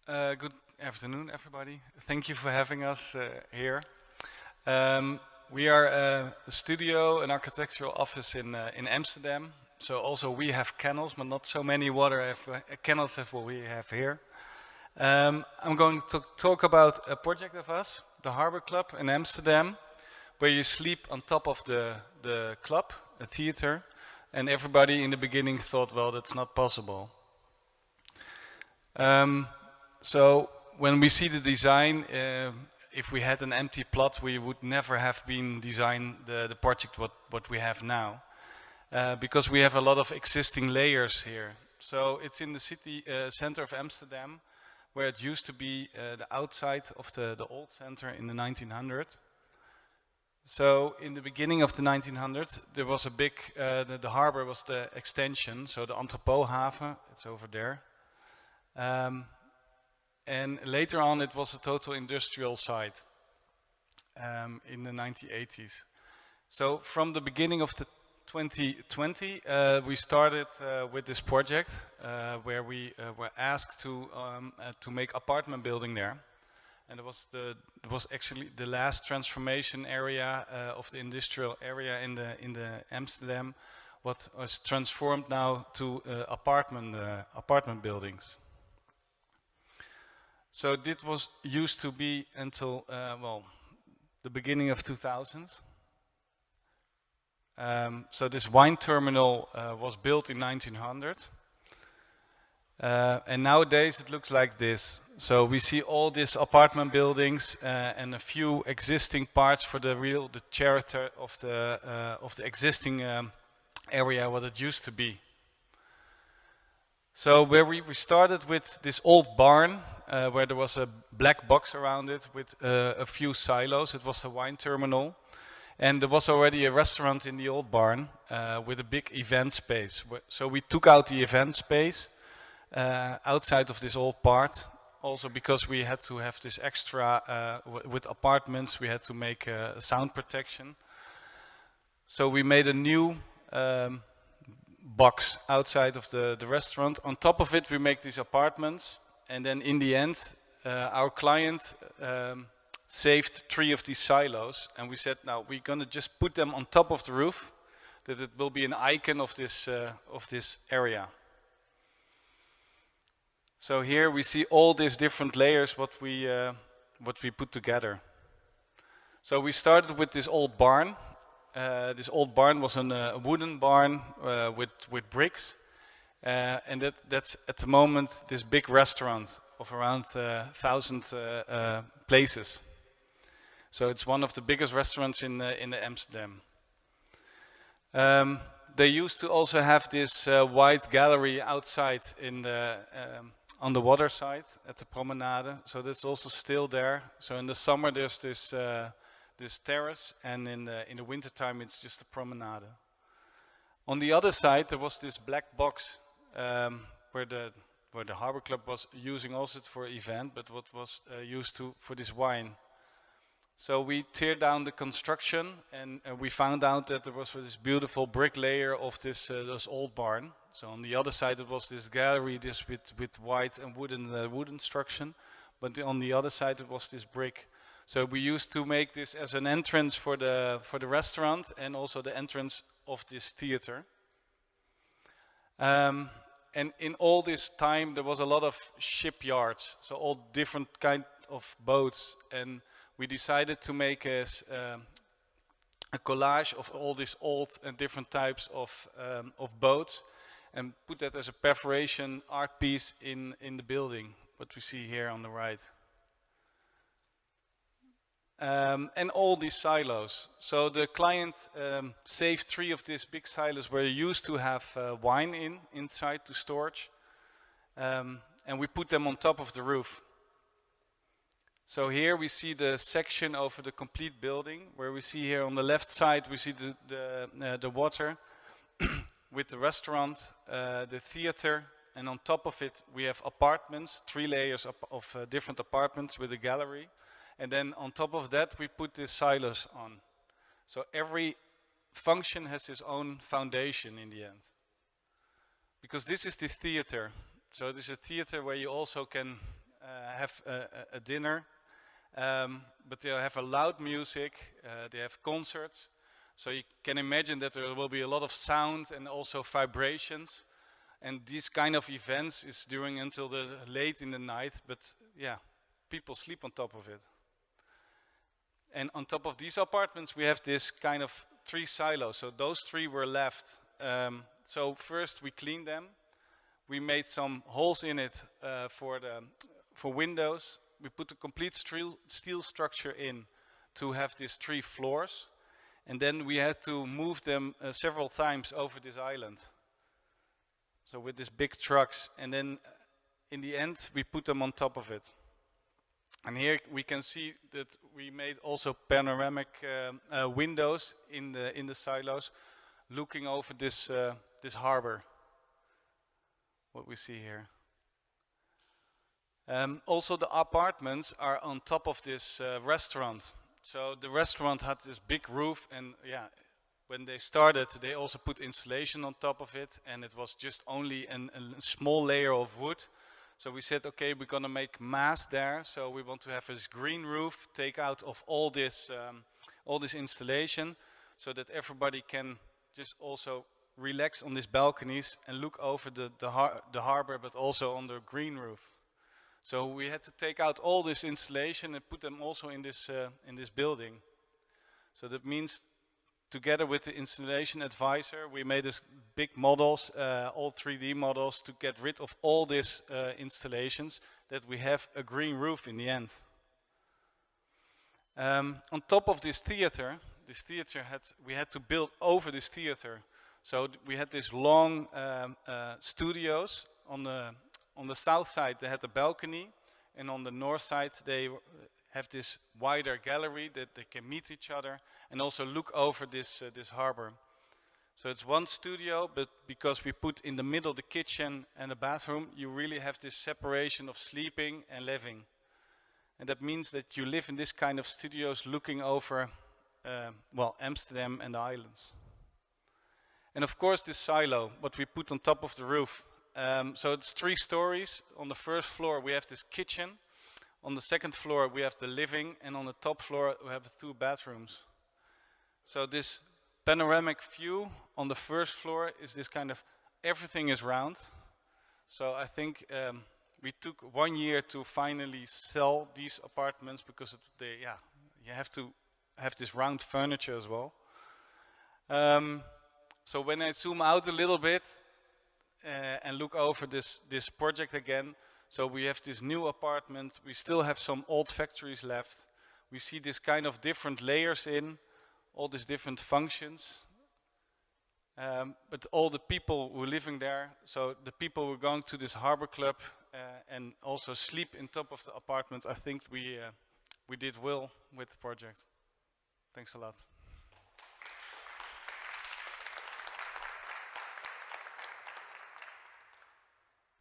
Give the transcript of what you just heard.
Good afternoon, everybody. Thank you for having us here. We are a studio, an architectural office in Amsterdam. So also we have kennels, but not so many kennels as what we have here. I'm going to talk about a project of us, the Harbor Club in Amsterdam, where you sleep on top of the club, a theater, and everybody in the beginning thought, well, that's not possible. So when we see the design, if we had an empty plot, we would never have been designed the project what we have now, because we have a lot of existing layers here. So it's in the city center of Amsterdam, where it used to be the outside of the old center in the 1900s. So in the beginning of the 1900s, there was a big, the harbor was the extension, so the Entrepothaven, it's over there. And later on it was a total industrial site in the 1980s. So from the beginning of the 2020 we started with this project where we were asked to make apartment building there. And it was actually the last transformation area of the industrial area in the Amsterdam, what was transformed now to apartment buildings. So this was used to be until, well, the beginning of 2000s. So this wine terminal was built in 1900. And nowadays it looks like this. So we see all these apartment buildings and a few existing parts for the character of the existing area what it used to be. So where we started with this old barn, where there was a black box around it with a few silos. It was a wine terminal. And there was already a restaurant in the old barn with a big event space. So we took out the event space outside of this old part. Also because we had to have this extra, with apartments, we had to make sound protection. So we made a new box outside of the restaurant. On top of it we make these apartments, and then in the end our client saved 3 of these silos, and we said, now we're gonna just put them on top of the roof, that it will be an icon of this area. So here we see all these different layers what we put together. So we started with this old barn. This old barn was a wooden barn with bricks, and that's at the moment this big restaurant of around 1,000 places. So it's one of the biggest restaurants in Amsterdam. They used to also have this wide gallery outside on the water side at the promenade. So that's also still there. So in the summer there's this terrace, and in the winter time it's just a promenade. On the other side there was this black box where the Harbor Club was using also for event, but what was used for this wine. So we tear down the construction, and we found out that there was this beautiful brick layer of this old barn. So on the other side it was this gallery, this with white and wooden structure, but on the other side it was this brick. So we used to make this as an entrance for the restaurant and also the entrance of this theater. And in all this time there was a lot of shipyards, so all different kind of boats, and we decided to make a collage of all these old and different types of boats, and put that as a perforation art piece in the building, what we see here on the right. And all these silos. So the client saved 3 of these big silos where you used to have wine inside to storage, and we put them on top of the roof. So here we see the section over the complete building, where we see here on the left side we see the water with the restaurant, the theater, and on top of it we have apartments, 3 layers of different apartments with a gallery. And then on top of that we put the silos on. So every function has its own foundation in the end. Because this is this theater. So this is a theater where you also can have a dinner, but they have a loud music, they have concerts. So you can imagine that there will be a lot of sound and also vibrations. And these kind of events is during until late in the night, but yeah, people sleep on top of it. And on top of these apartments, we have this kind of 3 silos. So those 3 were left. So first we cleaned them. We made some holes in it for windows. We put a complete steel structure in to have these 3 floors. And then we had to move them several times over this island. So with these big trucks. And then in the end, we put them on top of it. And here we can see that we made also panoramic windows in the silos, looking over this harbor. What we see here. Also, the apartments are on top of this restaurant. So the restaurant had this big roof, and yeah, when they started, they also put insulation on top of it, and it was just only a small layer of wood. So we said, okay, we're gonna make mass there. So we want to have this green roof, take out of all this installation, so that everybody can just also relax on these balconies and look over the harbor, but also on the green roof. So we had to take out all this installation and put them also in this building. So that means, together with the installation advisor, we made this big models, all 3D models, to get rid of all these installations, that we have a green roof in the end. On top of this theater we had to build over this theater. So we had this long studios. On the south side they had a balcony, and on the north side they have this wider gallery that they can meet each other and also look over this harbor. So it's one studio, but because we put in the middle the kitchen and the bathroom, you really have this separation of sleeping and living. And that means that you live in this kind of studios looking over, well, Amsterdam and the islands. And of course this silo, what we put on top of the roof. So it's 3 stories. On the first floor we have this kitchen. On the second floor we have the living, and on the top floor we have 2 bathrooms. So this panoramic view on the first floor is this kind of, everything is round. So I think we took 1 year to finally sell these apartments, because you have to have this round furniture as well. So when I zoom out a little bit and look over this project again, so we have this new apartment, we still have some old factories left. We see this kind of different layers in, all these different functions. But all the people who are living there, so the people who are going to this harbor club and also sleep in top of the apartment, I think we did well with the project. Thanks a lot.